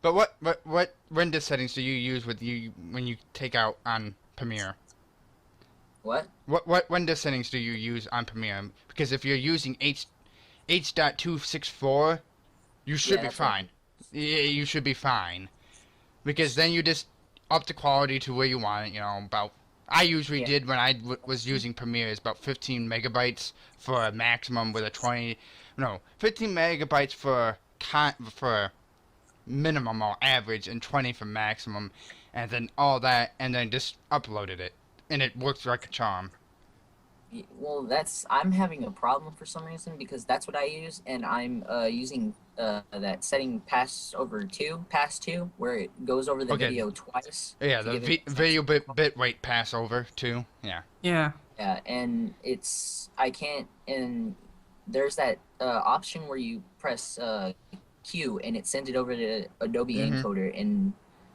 But what render settings do you use when you take out on Premiere? What? What render settings do you use on Premiere? Because if you're using H.264, you should Yeah, be that's what I fine. mean. Yeah, you should be fine. Because then you just up the quality to where you want it. About I usually Yeah. did when I was using Premiere is about 15 megabytes for a maximum with a 15 megabytes for minimum or average and 20 for maximum, and then all that, and then just uploaded it, and it works like a charm. Well, I'm having a problem for some reason because that's what I use, and I'm using that setting pass two, where it goes over the Okay, video twice yeah, to the give it video maximum bit rate passover too. Yeah. Yeah. Yeah, and I can't, and there's that option where you press Q and it sends it over to Adobe Mhm. Encoder, and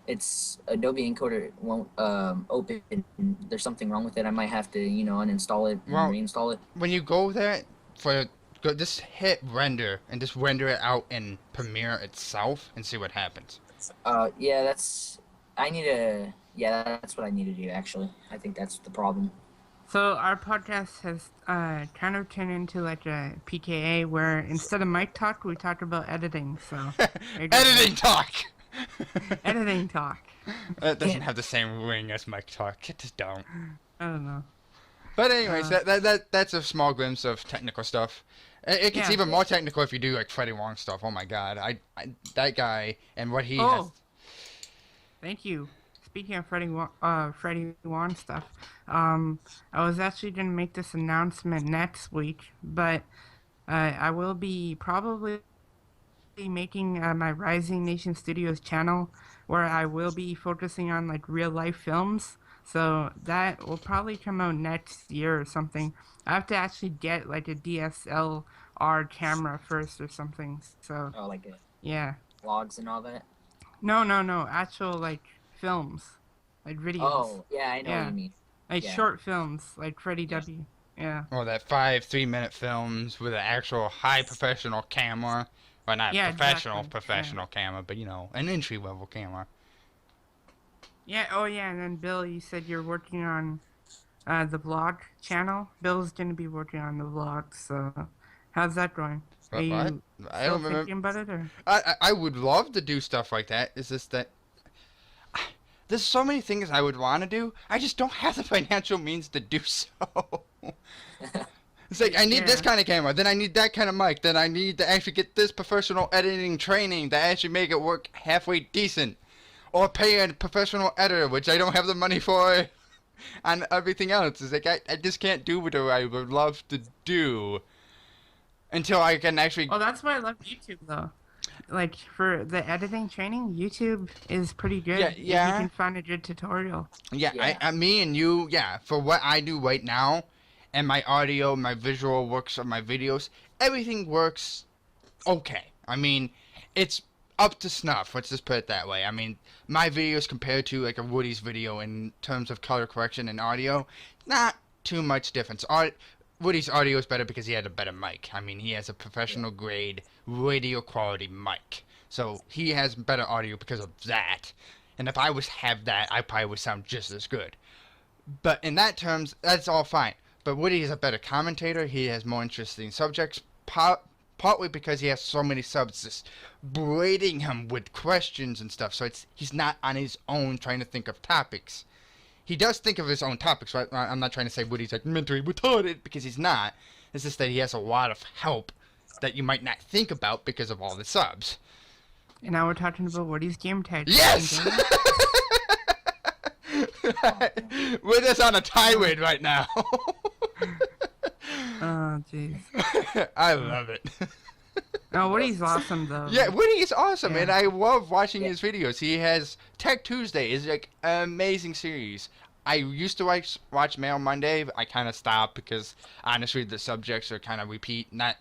it's Adobe Encoder won't open. There's something wrong with it. I might have to, uninstall it and Well, reinstall it. when you go there just hit render and just render it out in Premiere itself and see what happens. Yeah, that's what I need to do, actually. I think that's the problem. So our podcast has kind of turned into like a PKA where instead of mic talk, we talk about editing. So Editing talk. editing talk. That doesn't have the same ring as mic talk. It just don't. I don't know. But anyways, that's a small glimpse of technical stuff. It gets Yeah. even more technical if you do like Freddie Wong stuff. Oh my God, that guy and what he has. Oh, thank you. Speaking of Freddie Wong stuff, I was actually gonna make this announcement next week, but I will be probably making my Rising Nation Studios channel where I will be focusing on like real life films. So that will probably come out next year or something. I have to actually get like a DSLR camera first or something. So Oh, like yeah. vlogs and all that. No. Actual like films, like videos. Oh, yeah, I know what Yeah. you mean. Like Yeah. short films, like Freddie Yeah. W. Yeah. Oh, that 3-minute films with an actual high professional camera. Well, not Yeah, professional exactly. camera, but an entry level camera. Yeah. Oh yeah. And then Bill, you said you're working on the vlog channel. Bill's gonna be working on the vlog. So how's that going? Are What? you I still don't remember. thinking about it or? I would love to do stuff like that. It's just that there's so many things I would want to do. I just don't have the financial means to do so. It's like I need this Yeah. kind of camera, then I need that kind of mic, then I need to actually get this professional editing training to actually make it work halfway decent, or pay a professional editor, which I don't have the money for, and everything else. It's like I just can't do what I would love to do until I can actually. Oh, that's why I love YouTube though. Like for the editing training, YouTube is pretty good. Yeah, If yeah. you can find a good tutorial. Yeah, Yeah. me and you, yeah, for what I do right now, and my audio, my visual works of my videos, everything works okay. I mean, it's up to snuff, let's just put it that way. I mean, my videos compared to like a Woody's video in terms of color correction and audio, not too much difference. Woody's audio is better because he had a better mic. I mean, he has a professional grade radio quality mic. So he has better audio because of that. And if I was have that, I probably would sound just as good. But in that terms, that's all fine. But Woody is a better commentator. He has more interesting subjects, partly because he has so many subs just braiding him with questions and stuff. So he's not on his own trying to think of topics. He does think of his own topics, right? I'm not trying to say Woody's like mentally retarded, because he's not. It's just that he has a lot of help that you might not think about because of all the subs. And now we're talking about Woody's game tag. Yes! We're just on a tirade right now. Oh, jeez. I love it. No, Woody's awesome though. Yeah, Woody is awesome, Yeah. and I love watching his videos. He has Tech Tuesday is like an amazing series. I used to watch Mail Monday. But I kind of stopped because honestly the subjects are kind of repeat. Not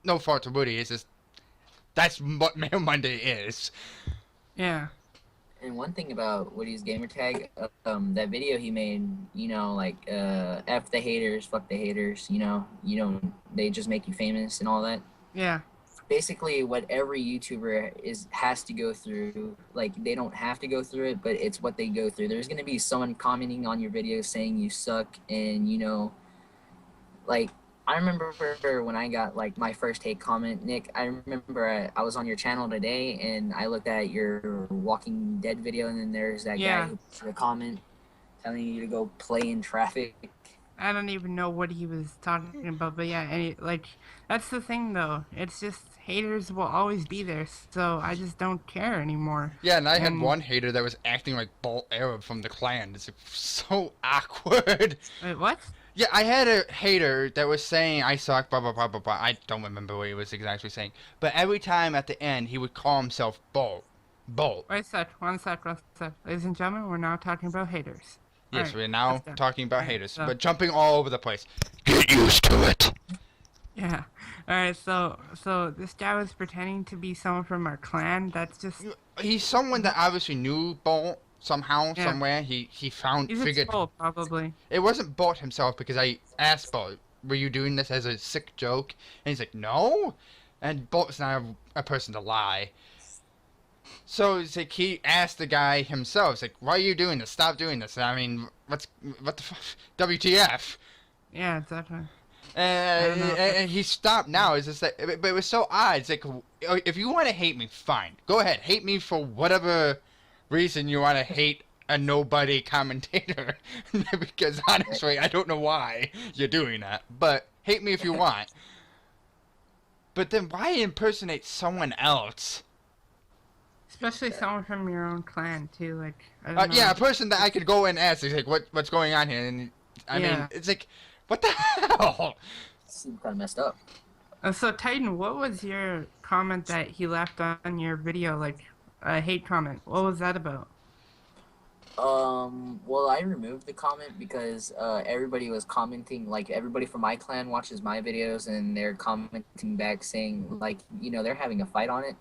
no fault to Woody. It's just that's what Mail Monday is. Yeah. And one thing about Woody's gamertag, that video he made, like F the haters, fuck the haters, they just make you famous and all that. Yeah. basically what every YouTuber has to go through. Like, they don't have to go through it, but it's what they go through. There's gonna be someone commenting on your video saying you suck, and like, I remember when I got like my first hate comment, Nick. I remember I was on your channel today, and I looked at your Walking Dead video, and then there's that guy who put a comment telling you to go play in traffic. I don't even know what he was talking about, but yeah, like, that's the thing though. It's just haters will always be there, so I just don't care anymore. Yeah, and I had one hater that was acting like Bolt Arab from the clan. It's so awkward. Wait, what? Yeah, I had a hater that was saying I suck, blah, blah, blah, blah, blah. I don't remember what he was exactly saying. But every time at the end, he would call himself Bolt. Bolt. Wait a sec, one sec. Ladies and gentlemen, we're now talking about haters. Yes, Alright, we're now that's done. talking about Alright, haters, so- but jumping all over the place. Get used to it. Yeah. Alright, so this guy was pretending to be someone from our clan. That's just... He's someone that obviously knew Bolt somehow, Yeah. somewhere. He He's a troll, probably. It wasn't Bolt himself, because I asked Bolt, were you doing this as a sick joke? And he's like, no. And Bolt's not a person to lie. So it's like he asked the guy himself, it's like, why are you doing this? Stop doing this. I mean, what the fuck? WTF? Yeah, exactly. And he stopped now. It's just that, but it was so odd. It's like, if you want to hate me, fine. Go ahead. Hate me for whatever reason you want to hate a nobody commentator. Because honestly, I don't know why you're doing that. But hate me if you want. But then why impersonate someone else? Especially someone from your own clan, too. Like, I don't know. Yeah, a person that I could go and ask. It's like, what's going on here? And I mean, it's like, what the hell? Seems kind of messed up. So, Titan, what was your comment that he left on your video? Like, a hate comment. What was that about? Well, I removed the comment because everybody was commenting, like, everybody from my clan watches my videos, and they're commenting back saying, like, they're having a fight on it.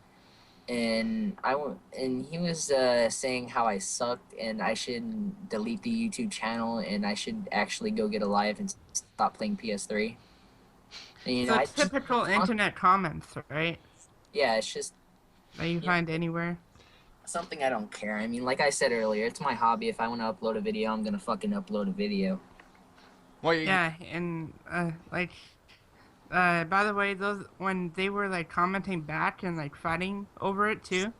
And he was saying how I sucked, and I should delete the YouTube channel, and I should actually go get a life and stop playing PS3. And, So it's typical internet comments, right? Yeah, it's just That you find anywhere. something I don't care. I mean, like I said earlier, it's my hobby. If I want to upload a video, I'm gonna fucking upload a video. Well, Yeah, and like, by the way, those when they were like commenting back and like fighting over it too,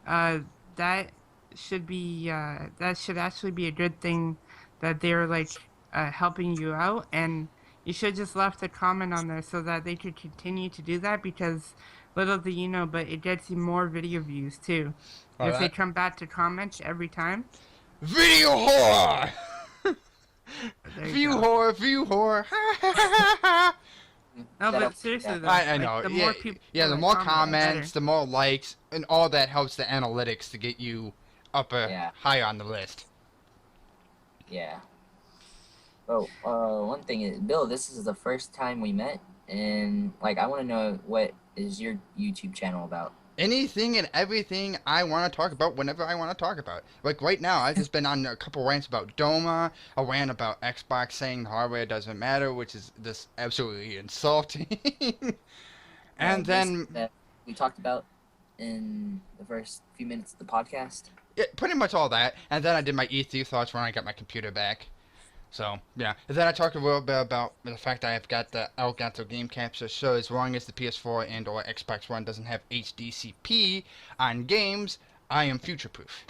that should be that should actually be a good thing that they're like helping you out, and you should just left a comment on there so that they could continue to do that, because little do you know, but it gets you more video views too. Oh, if they that- come back to comment every time. Video horror! There you View go. horror, view horror. No, That'll- but seriously though, I like, know. the Yeah, more people yeah. The that more comment, comments, the the more likes, and all that helps the analytics to get you up Yeah. high on the list. Yeah. Oh, one thing is, Bill, this is the first time we met, and like, I want to know, what is your YouTube channel about? Anything and everything I want to talk about whenever I want to talk about. Like right now, I've just been on a couple rants about Doma, a rant about Xbox saying the hardware doesn't matter, which is just absolutely insulting. And then, that we talked about in the first few minutes of the podcast. yeah, pretty much all that. And then I did my E3 thoughts when I got my computer back. So, yeah. And then I talked a little bit about the fact that I've got the Elgato game capture, so as long as the PS4 and or Xbox One doesn't have HDCP on games, I am future-proof.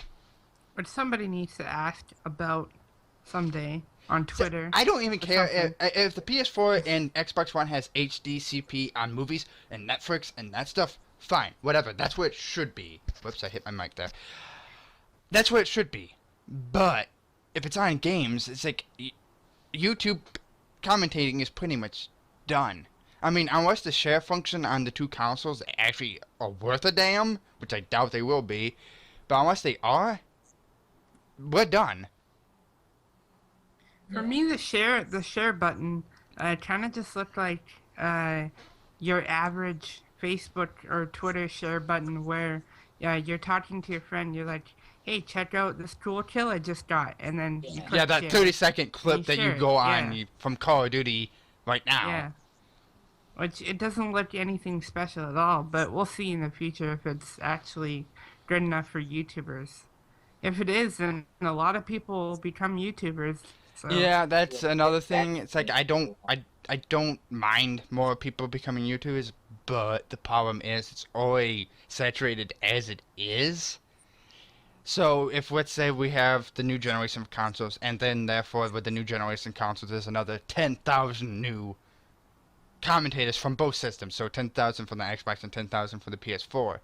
Which somebody needs to ask about someday on Twitter. I don't even or care something. if the PS4 and Xbox One has HDCP on movies and Netflix and that stuff. Fine, whatever. That's where it should be. Whoops, I hit my mic there. That's where it should be. But if it's on games, it's like YouTube commentating is pretty much done. I mean, unless the share function on the two consoles actually are worth a damn, which I doubt they will be, but unless they are, we're done. For me, the share button kind of just looked like your average Facebook or Twitter share button, where you're talking to your friend, you're like, hey, check out this cool kill I just got, and then you click Yeah, that share. 30-second clip that you share it, go on yeah. from Call of Duty right now. Yeah. which it doesn't look anything special at all. But we'll see in the future if it's actually good enough for YouTubers. If it is, then a lot of people will become YouTubers. So Yeah, that's Yeah, another that's thing. It's like I don't mind more people becoming YouTubers, but the problem is it's already saturated as it is. So if let's say we have the new generation of consoles, and then therefore with the new generation of consoles, there's another 10,000 new commentators from both systems. So 10,000 from the Xbox and 10,000 for the PS4.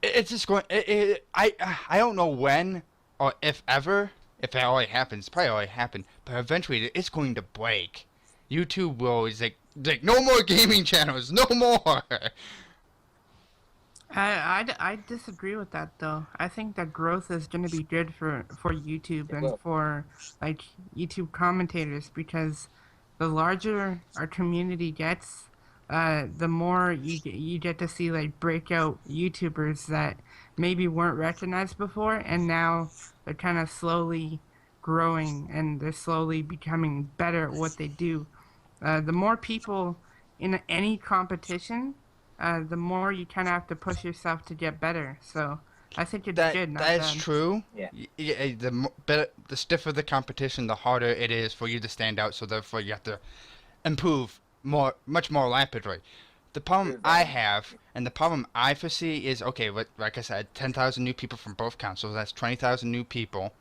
It's just going. I don't know when or if ever. If it already happens, it's probably already happened. But eventually, it's going to break. YouTube will is like no more gaming channels, no more. I disagree with that though. I think that growth is going to be good for YouTube It and will. for like YouTube commentators because the larger our community gets, the more you get to see like breakout YouTubers that maybe weren't recognized before and now they're kind of slowly growing and they're slowly becoming better at what they do. The more people in any competition, the more you kind of have to push yourself to get better. So I think it's good, not That's bad. true. Yeah. The stiffer the competition, the harder it is for you to stand out. So therefore, you have to improve much more rapidly. The problem True, I that. have, and the problem I foresee is okay. Like I said, 10,000 new people from both consoles. That's 20,000 new people.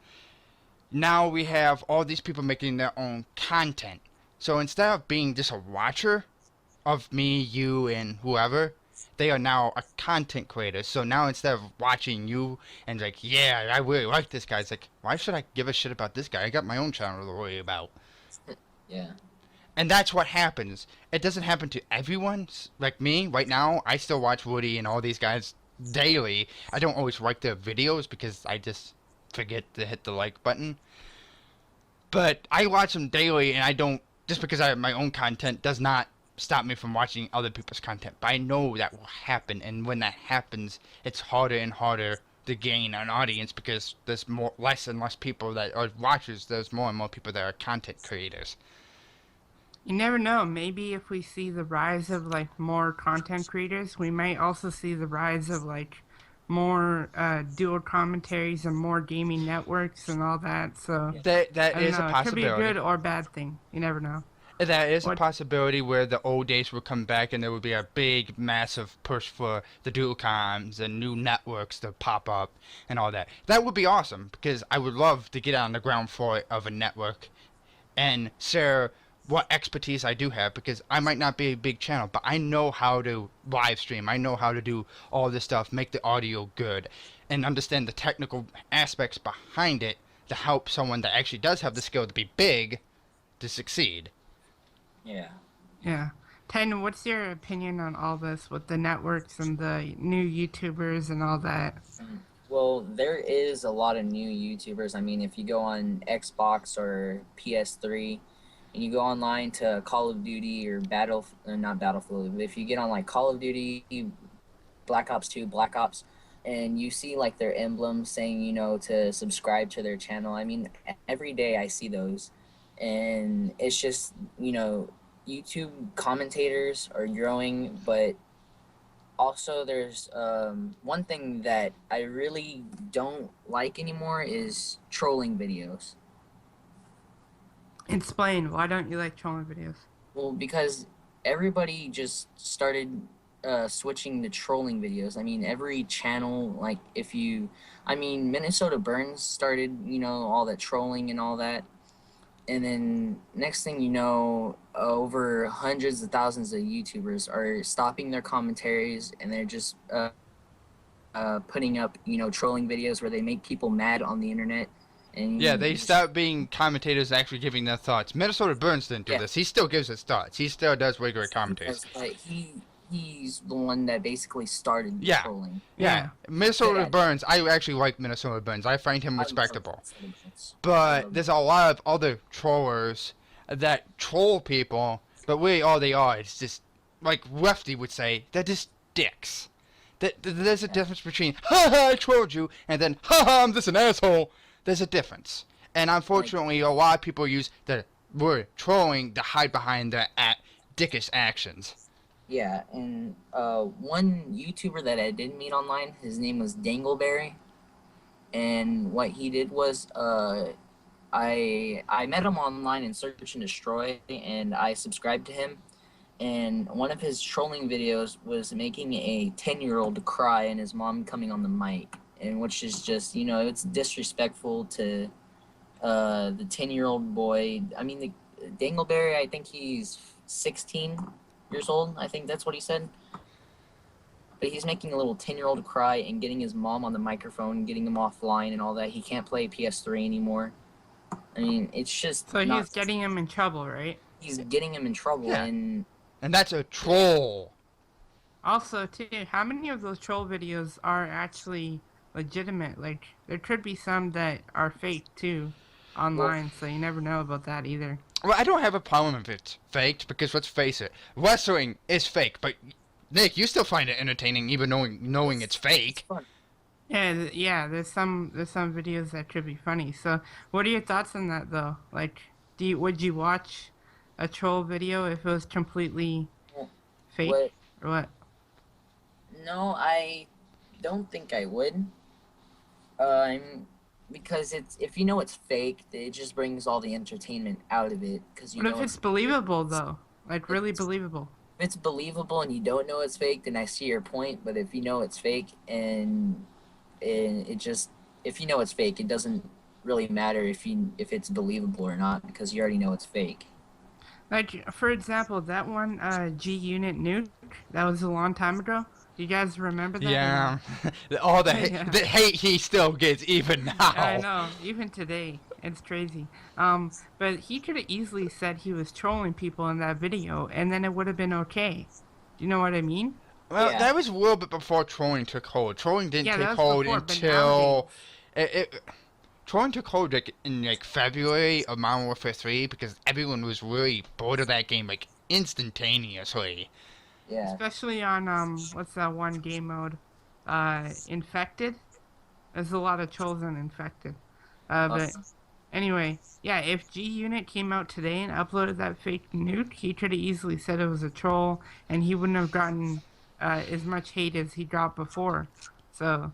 Now we have all these people making their own content. So instead of being just a watcher of me, you, and whoever, they are now a content creator. So now instead of watching you and like, yeah, I really like this guy, it's like, why should I give a shit about this guy? I got my own channel to worry about. Yeah. And that's what happens. It doesn't happen to everyone. Like me, right now, I still watch Woody and all these guys daily. I don't always like their videos because I just forget to hit the like button. But I watch them daily, and I don't, just because I have my own content does not stop me from watching other people's content. But I know that will happen, and when that happens, it's harder and harder to gain an audience because there's less and less people that are watchers. There's more and more people that are content creators. You never know. Maybe if we see the rise of like more content creators, we might also see the rise of like more dual commentaries and more gaming networks and all that. So That I don't is a know. It could be a possibility. good or bad thing. You never know. That is a What? possibility where the old days would come back and there would be a big, massive push for the dual comms and new networks to pop up and all that. That would be awesome because I would love to get on the ground floor of a network and share what expertise I do have because I might not be a big channel, but I know how to live stream. I know how to do all this stuff, make the audio good, and understand the technical aspects behind it to help someone that actually does have the skill to be big to succeed. Yeah. Yeah. Ten, what's your opinion on all this with the networks and the new YouTubers and all that? Well, there is a lot of new YouTubers. I mean, if you go on Xbox or PS3 and you go online to Call of Duty or not Battlefield, but if you get on like Call of Duty, Black Ops 2, Black Ops, and you see like their emblem saying, to subscribe to their channel. I mean, every day I see those. And it's just, YouTube commentators are growing, but also there's one thing that I really don't like anymore is trolling videos. Explain. Why don't you like trolling videos? Well, because everybody just started switching to trolling videos. I mean, every channel, like Minnesota Burns started, all that trolling and all that. And then next thing you know, over hundreds of thousands of YouTubers are stopping their commentaries and they're just putting up, trolling videos where they make people mad on the internet. And Yeah, they start being commentators actually giving their thoughts. Minnesota Burns didn't do Yeah. this. He still gives his thoughts. He still does regular commentaries. because, he's the one that basically started the Yeah. trolling. Yeah, Minnesota Yeah. Burns, I actually like Minnesota Burns. I find him respectable. But But there's a lot of other trollers that troll people, but really all they are is just, like Lefty would say, they're just dicks. There's a difference between, ha ha, I trolled you, and then, ha ha, I'm just an asshole. There's a difference. And unfortunately, a lot of people use the word trolling to hide behind the ridiculous actions. Yeah, and one YouTuber that I did meet online, his name was Danglebarry, and what he did was I met him online in Search and Destroy, and I subscribed to him. And one of his trolling videos was making a 10-year-old cry and his mom coming on the mic, and which is just, you know, it's disrespectful to the 10-year-old boy. I mean, the Dangleberry, I think he's 16 years old. I think that's what he said. But he's making a little 10-year-old cry and getting his mom on the microphone, getting him offline and all that. He can't play PS3 anymore. I mean, it's just So not, he's getting him in trouble, right? he's getting him in trouble. Yeah. And that's a troll. Also, too, how many of those troll videos are actually legitimate? Like, there could be some that are fake, too, online, so you never know about that either. Well, I don't have a problem if it's faked, because let's face it, wrestling is fake, but Nick, you still find it entertaining even knowing it's fake. fun. Yeah, there's some videos that could be funny. So, what are your thoughts on that, though? Like, would you watch a troll video if it was completely fake, What? or what? No, I don't think I would. Because if you know it's fake, it just brings all the entertainment out of it. Because you What know if it's believable, though? Like, really believable? if it's believable and you don't know it's fake, then I see your point. But if you know it's fake and it just, if you know it's fake, it doesn't really matter if it's believable or not, because you already know it's fake. Like, for example, that one G-Unit nuke, that was a long time ago. Do you guys remember that? Yeah, all the Yeah. the hate he still gets even now. I know, even today, it's crazy. But he could have easily said he was trolling people in that video, and then it would have been okay. Do you know what I mean? Well, Yeah. that was a little bit before trolling took hold. Trolling didn't Yeah, that take was hold before, but until trolling took hold in February of Modern Warfare 3, because everyone was really bored of that game instantaneously. Yeah. Especially on what's that one game mode? Infected. There's a lot of trolls on Infected. But anyway, yeah, if G Unit came out today and uploaded that fake nuke, he could have easily said it was a troll, and he wouldn't have gotten as much hate as he got before. So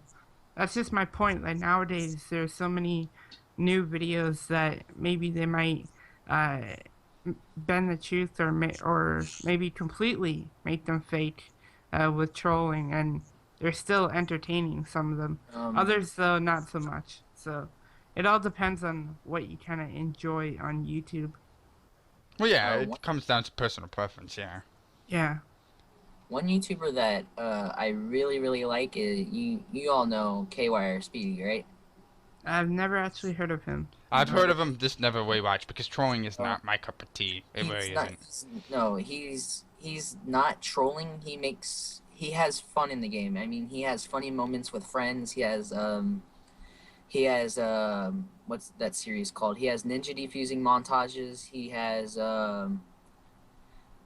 that's just my point. Like, nowadays, there's so many new videos that maybe they might bend the truth, or maybe completely make them fake with trolling, and they're still entertaining, some of them. Others, though, not so much. So it all depends on what you kind of enjoy on YouTube. Well, yeah, it comes down to personal preference. Yeah. Yeah. One YouTuber that I really, really like is, you all know Kwire Speedy, right? I've never actually heard of him. I've heard of him, just never really watched, because trolling is not my cup of tea. It really isn't. No, he's not trolling. He has fun in the game. I mean, he has funny moments with friends. He has what's that series called? He has ninja defusing montages. He has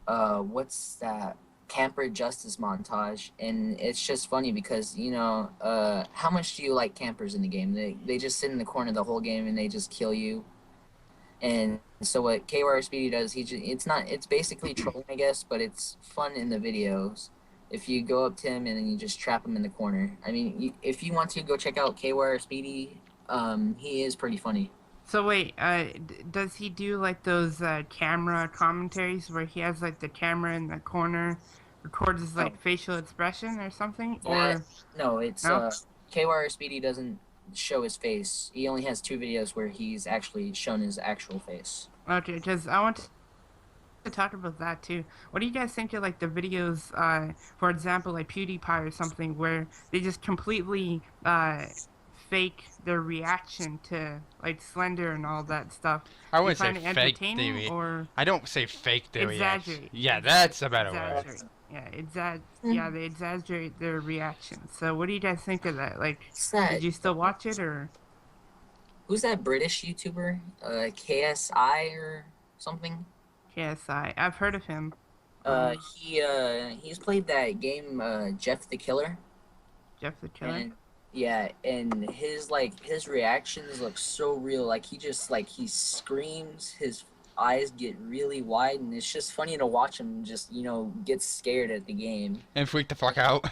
what's that? Camper Justice montage, and it's just funny because, you know, how much do you like campers in the game? They just sit in the corner the whole game and they just kill you. And so what Kwire Speedy does, it's basically trolling, I guess, but it's fun in the videos. If you go up to him and then you just trap him in the corner. I mean, if you want to go check out Kwire Speedy, he is pretty funny. So wait, does he do like those camera commentaries where he has like the camera in the corner, records his like facial expression or something? Or no, it's No? Kwire Speedy doesn't show his face. He only has 2 videos where he's actually shown his actual face. Okay, because I want to talk about that too. What do you guys think of like the videos, for example, like PewDiePie or something, where they just completely fake their reaction to like Slender and all that stuff? I Do you wouldn't find say it fake entertaining, theory. or I don't say fake their reaction. exaggerate? Yeah, that's a better word. Exaggerate. Yeah, they exaggerate their reactions. So what do you guys think of that? Like, What's that? did you still watch it, or? Who's that British YouTuber? KSI or something? KSI. I've heard of him. He's played that game Jeff the Killer. Jeff the Killer. And yeah, and his reactions look so real. Like he screams his eyes get really wide, and it's just funny to watch him just, get scared at the game. And freak the fuck out.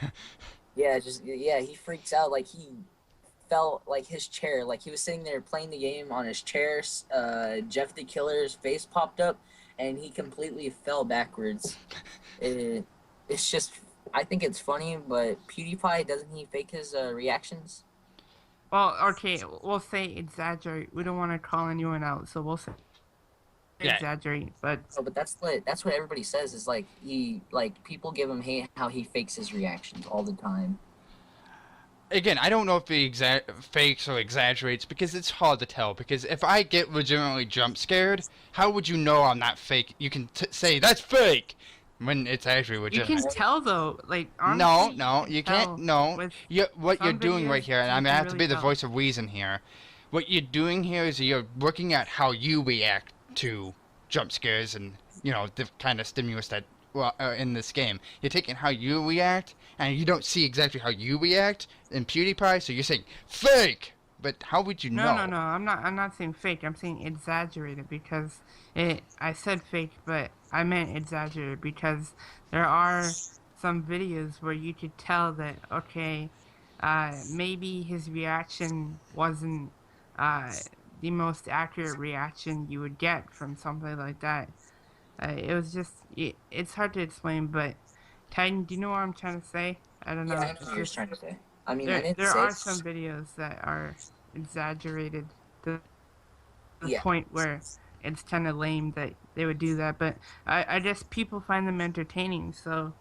Yeah, he freaks out. Like, he felt like his chair, like he was sitting there playing the game on his chair. Jeff the Killer's face popped up, and he completely fell backwards. It's just, I think it's funny, but PewDiePie, doesn't he fake his reactions? Well, okay, we'll say exaggerate. We don't want to call anyone out, so we'll say exaggerate. But oh, but that's what everybody says is like people give him hate how he fakes his reactions all the time. Again, I don't know if he fakes or exaggerates because it's hard to tell. Because if I get legitimately jump scared, how would you know I'm not fake? You can say that's fake when it's actually legitimate. You can tell though, like honestly, no, you can't. No, what you're doing right here, and I'm gonna have to be the voice of reason here. What you're doing here is you're looking at how you react to jump scares and the kind of stimulus that in this game. You're taking how you react, and you don't see exactly how you react in PewDiePie, so you're saying fake. But how would you know? No. I'm not saying fake. I'm saying exaggerated because I said fake, but I meant exaggerated because there are some videos where you could tell that maybe his reaction wasn't the most accurate reaction you would get from something like that. It was just it's hard to explain, but Titan, do you know what I'm trying to say? I don't know. Yeah, I know what you're trying to say. I mean, there are some videos that are exaggerated to the point where it's kind of lame that they would do that, but I just people find them entertaining, so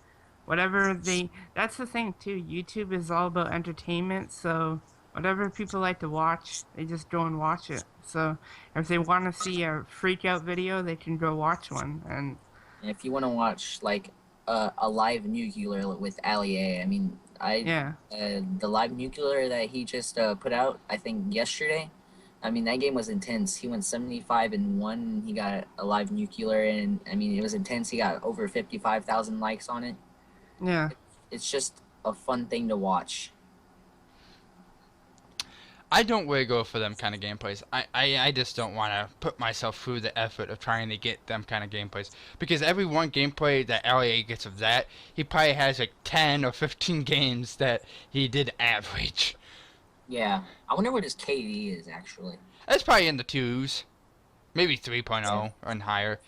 that's the thing too. YouTube is all about entertainment, so whatever people like to watch, they just go and watch it. So if they want to see a freak out video, they can go watch one. And if you want to watch like a live nuclear with LeAi, I mean, the live nuclear that he just put out, I think yesterday. I mean, that game was intense. He went 75-1. He got a live nuclear, and I mean, it was intense. He got over 55,000 likes on it. Yeah, it's just a fun thing to watch. I don't really go for them kind of gameplays. I just don't want to put myself through the effort of trying to get them kind of gameplays. Because every one gameplay that LeAi gets of that, he probably has like 10 or 15 games that he did average. Yeah. I wonder what his KD is, actually. That's probably in the 2s. Maybe 3.0 and higher.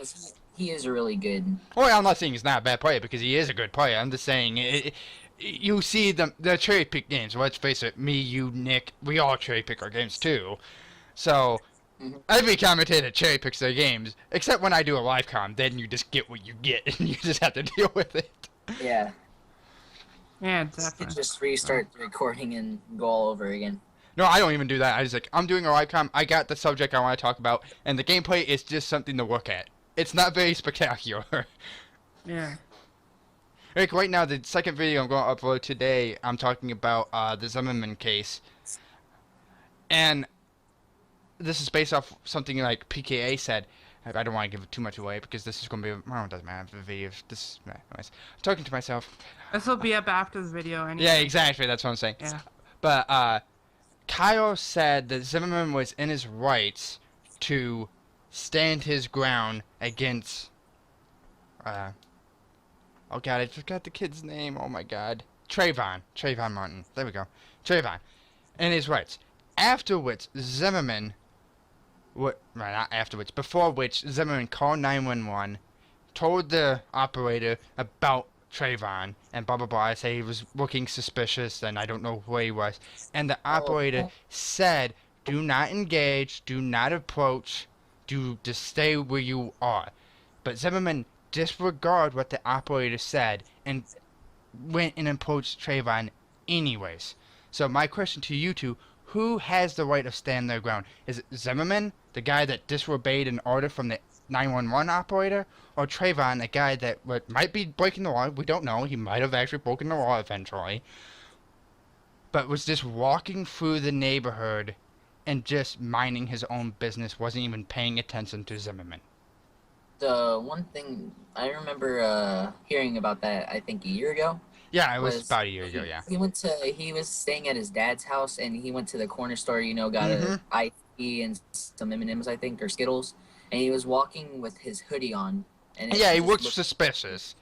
He is really good. Well, I'm not saying he's not a bad player because he is a good player. I'm just saying you see the cherry pick games. Let's face it, me, you, Nick, we all cherry pick our games too. So every commentator cherry picks their games, except when I do a live com. Then you just get what you get, and you just have to deal with it. Yeah. Yeah, definitely. You just restart the recording and go all over again. No, I don't even do that. I just I'm doing a live com. I got the subject I want to talk about, and the gameplay is just something to look at. It's not very spectacular. Yeah. Like right now, the second video I'm going to upload today, I'm talking about the Zimmerman case. And this is based off something like PKA said. I don't want to give it too much away because this is going to be... it doesn't matter. The video... Anyways, I'm talking to myself. This will be up after the video anyway. Yeah, exactly. That's what I'm saying. Yeah. But Kyle said that Zimmerman was in his rights to stand his ground against... oh god, I forgot the kid's name. Oh my god. Trayvon Martin. There we go. Trayvon. And his rights. After which, Zimmerman... not after which. Before which, Zimmerman called 911, told the operator about Trayvon, and blah blah blah. Say he was looking suspicious, and I don't know where he was. And the operator said, do not engage, do not approach, just stay where you are. But Zimmerman disregarded what the operator said and went and approached Trayvon anyways. So my question to you two, who has the right to stand their ground? Is it Zimmerman, the guy that disobeyed an order from the 911 operator, or Trayvon, the guy that might be breaking the law? We don't know. He might have actually broken the law eventually, but was just walking through the neighborhood and just minding his own business, wasn't even paying attention to Zimmerman. The one thing I remember hearing about that, I think a year ago. Yeah, it was about a year ago. Yeah. He was staying at his dad's house, and he went to the corner store. Got a ice and some M&Ms, I think, or Skittles, and he was walking with his hoodie on. And Yeah, he just looks looked- suspicious.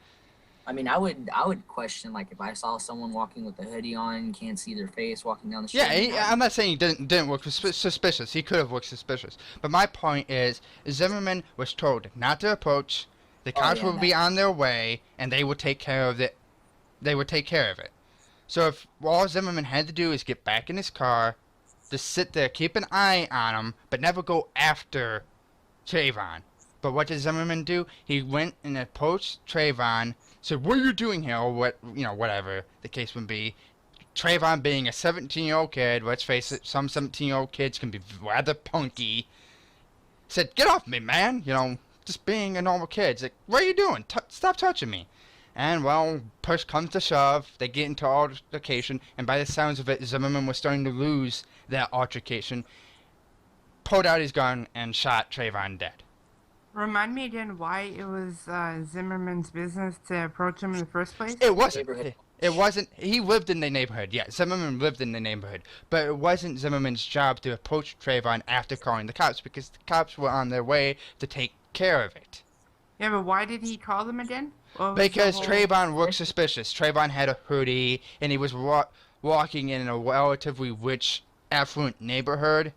I mean, I would question, like, if I saw someone walking with a hoodie on, can't see their face, walking down the street. Yeah, I'm not saying he didn't look suspicious. He could have looked suspicious. But my point is, Zimmerman was told not to approach. The cops yeah, would be on their way, and they would take care of it. They would take care of it. So if all Zimmerman had to do is get back in his car, just sit there, keep an eye on him, but never go after Trayvon. But what did Zimmerman do? He went and approached Trayvon, said, "What are you doing here?" Or whatever the case would be. Trayvon being a 17-year-old kid, let's face it, some 17-year-old kids can be rather punky. Said, "Get off me, man!" Just being a normal kid. It's like, "What are you doing? Stop touching me!" And well, push comes to shove. They get into altercation, and by the sounds of it, Zimmerman was starting to lose that altercation. Pulled out his gun and shot Trayvon dead. Remind me again why it was Zimmerman's business to approach him in the first place? It wasn't. Neighborhood. It wasn't. He lived in the neighborhood. Yeah, Zimmerman lived in the neighborhood. But it wasn't Zimmerman's job to approach Trayvon after calling the cops, because the cops were on their way to take care of it. Yeah, but why did he call them again? Because Trayvon looked suspicious. Trayvon had a hoodie, and he was walking in a relatively rich, affluent neighborhood.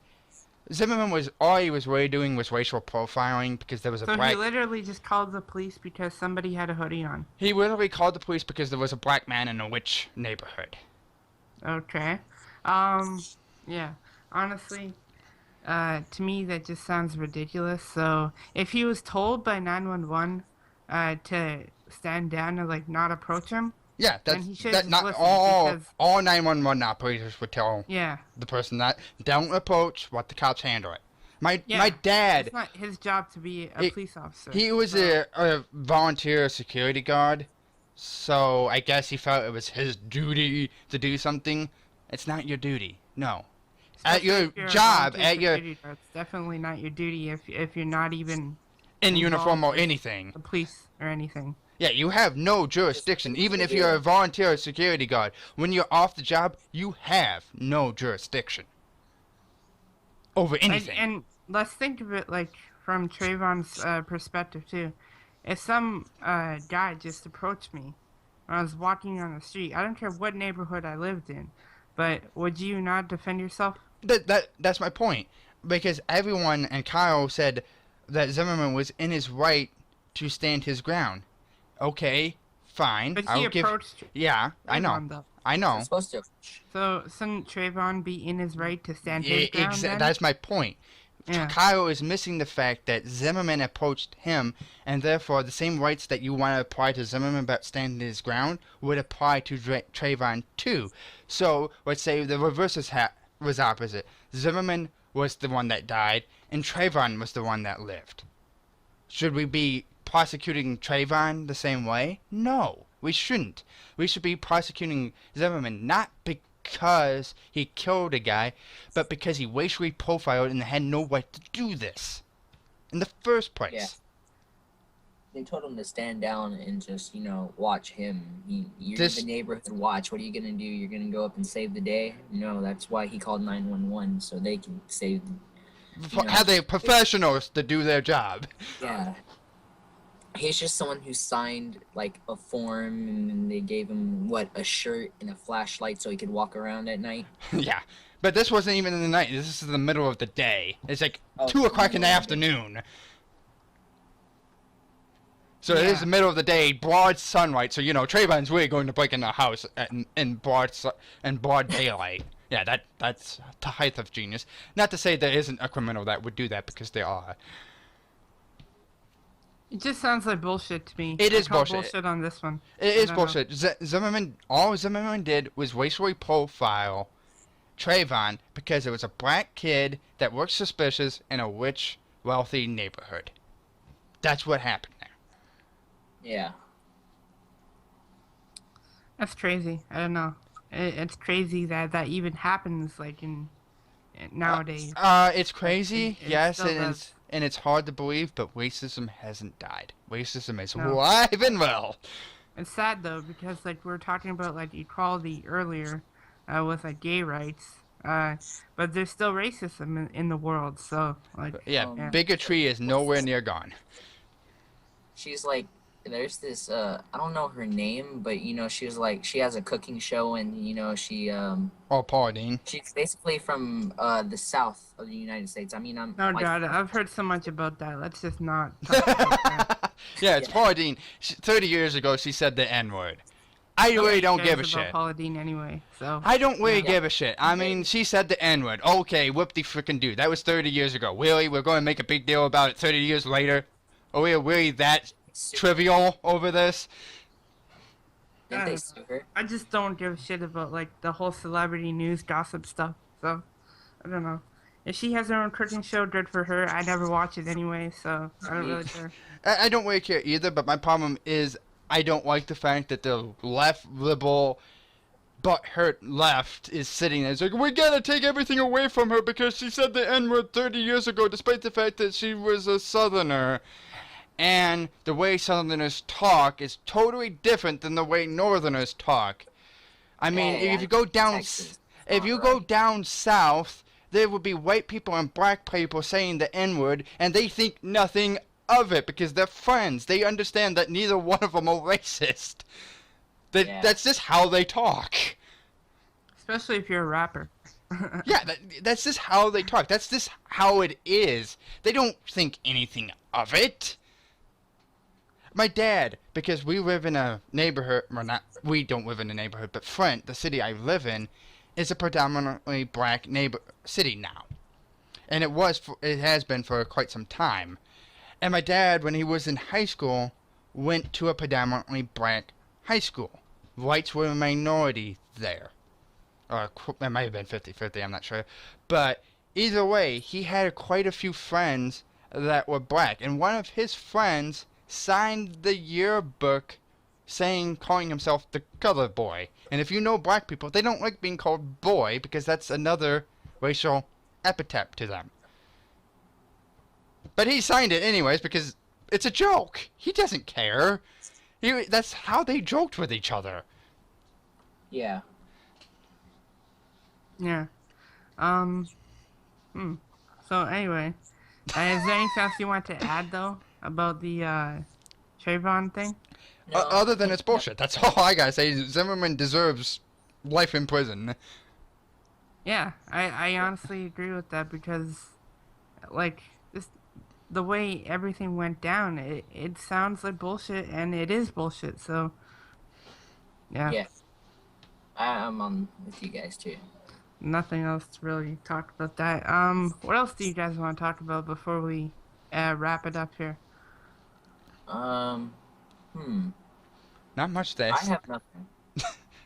Zimmerman all he was really doing was racial profiling, because there was a So black... he literally just called the police because somebody had a hoodie on. He literally called the police because there was a black man in a rich neighborhood. Okay. Yeah. Honestly, to me that just sounds ridiculous. So if he was told by 911 to stand down and like not approach him, Yeah, then he should that just not listen, all because- 911 operators would tell yeah, the person that don't approach, let the cops handle it. My yeah. dad, It's not his job to be a police officer. he was so- a volunteer security guard, so I guess he felt it was his duty to do something. It's not your duty, no. At especially your if you're a job, volunteer at your security guard, it's definitely not your duty if you're not even in uniform or involved with anything. the police or anything. Yeah, you have no jurisdiction, even if you're a volunteer security guard. When you're off the job, you have no jurisdiction over anything. And let's think of it like from Trayvon's perspective too. If some guy just approached me when I was walking on the street, I don't care what neighborhood I lived in, but would you not defend yourself? That's my point. Because everyone, and Kyle said that Zimmerman was in his right to stand his ground. Okay, fine. But he I'll give. approached Yeah, I know. Trayvon, though. I know. You're supposed to. So shouldn't Trayvon be in his right to stand his ground then? That's my point. Yeah. Kyle is missing the fact that Zimmerman approached him, and therefore the same rights that you want to apply to Zimmerman about standing his ground would apply to Trayvon too. So let's say the reverse was opposite. Zimmerman was the one that died, and Trayvon was the one that lived. Should we be prosecuting Trayvon the same way? No, we shouldn't. We should be prosecuting Zimmerman not because he killed a guy, but because he racially profiled and had no right to do this in the first place. Yeah. They told him to stand down and just, watch him. You're This- the neighborhood watch. What are you gonna do? You're gonna go up and save the day? No, that's why he called 911 so they can save. Have they professionals to do their job? Yeah. He's just someone who signed like a form, and then they gave him a shirt and a flashlight so he could walk around at night. Yeah, but this wasn't even in the night. This is the middle of the day. It's like Oh, 2 o'clock in the middle of the day. afternoon. So it is Yeah. the middle of the day, broad sunlight. So Trayvon's really going to break in the house in broad daylight. Yeah, that's the height of genius. Not to say there isn't a criminal that would do that, because there are. It just sounds like bullshit to me. It I is call bullshit. bullshit on this one. It I is don't know. bullshit. All Zimmerman did was racially profile Trayvon because it was a black kid that looked suspicious in a rich, wealthy neighborhood. That's what happened there. Yeah. That's crazy. I don't know. It's crazy that even happens like in nowadays. It's crazy, It yes, still and does. it's hard to believe, but racism hasn't died. Racism is No. alive and well. It's sad though because like we were talking about like equality earlier with like gay rights, But there's still racism in the world. So like, Yeah, yeah. bigotry is nowhere near gone. She's like, there's this I don't know her name, but you know, she was like, she has a cooking show, and you know, Oh, Paula Deen. she's basically from the south of the United States. I mean, No, my God, I've heard so much about that. Let's just not talk about that. Yeah, it's Yeah. Paula Deen. 30 years ago, she said the N-word. I really Nobody don't cares give a about shit. Paula Deen anyway. So I don't really Yeah. give a shit. I mean, she said the N-word. Okay, whoop de frickin' do. That was 30 years ago. Really? We're going to make a big deal about it 30 years later? Are we really that trivial over this? Didn't they sue her? I just don't give a shit about like the whole celebrity news gossip stuff. So I don't know. If she has her own cooking show, good for her. I never watch it anyway, so I don't really care. I don't really care either, but my problem is I don't like the fact that the left liberal butthurt left is sitting there. It's like, we gotta take everything away from her because she said the N-word 30 years ago, despite the fact that she was a Southerner. And the way Southerners talk is totally different than the way Northerners talk. I mean, Yeah, if you go down, Texas, if you not go right. down south, there would be white people and black people saying the N-word, and they think nothing of it because they're friends. They understand that neither one of them are racist. Yeah. That's just how they talk. Especially if you're a rapper. Yeah, that's just how they talk. That's just how it is. They don't think anything of it. My dad, because we live in a neighborhood, well, not, we don't live in a neighborhood, but Flint, the city I live in, is a predominantly black city now. And it has been for quite some time. And my dad, when he was in high school, went to a predominantly black high school. Whites were a minority there. Or it might have been 50-50, I'm not sure. But either way, he had quite a few friends that were black. And one of his friends signed the yearbook calling himself the colored boy. And if you know black people, they don't like being called boy because that's another racial epithet to them. But he signed it anyways because it's a joke. He doesn't care. That's how they joked with each other. Yeah. Yeah. So anyway, is there anything else you want to add though about the Trayvon thing? No, Other than it's bullshit. That's all I gotta say. Zimmerman deserves life in prison. Yeah, I honestly agree with that because, like, the way everything went down, it sounds like bullshit, and it is bullshit. So, yeah. Yeah. I'm on with you guys too. Nothing else to really talk about that. What else do you guys want to talk about before we wrap it up here? Not much there. I have nothing.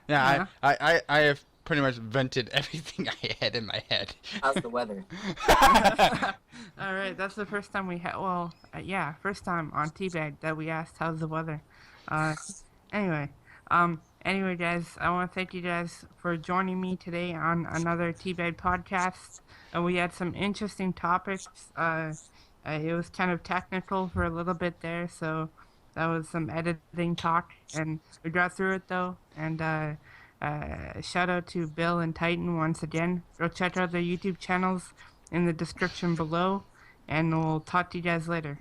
Yeah, I have pretty much vented everything I had in my head. How's the weather? All right, that's the first time we had. Well, yeah, first time on Teabagged that we asked how's the weather. Anyway, guys, I want to thank you guys for joining me today on another Teabagged podcast. We had some interesting topics. It was kind of technical for a little bit there, so that was some editing talk, and we got through it though. And shout out to Bill and Titan once again. Go check out their YouTube channels in the description below, and we'll talk to you guys later.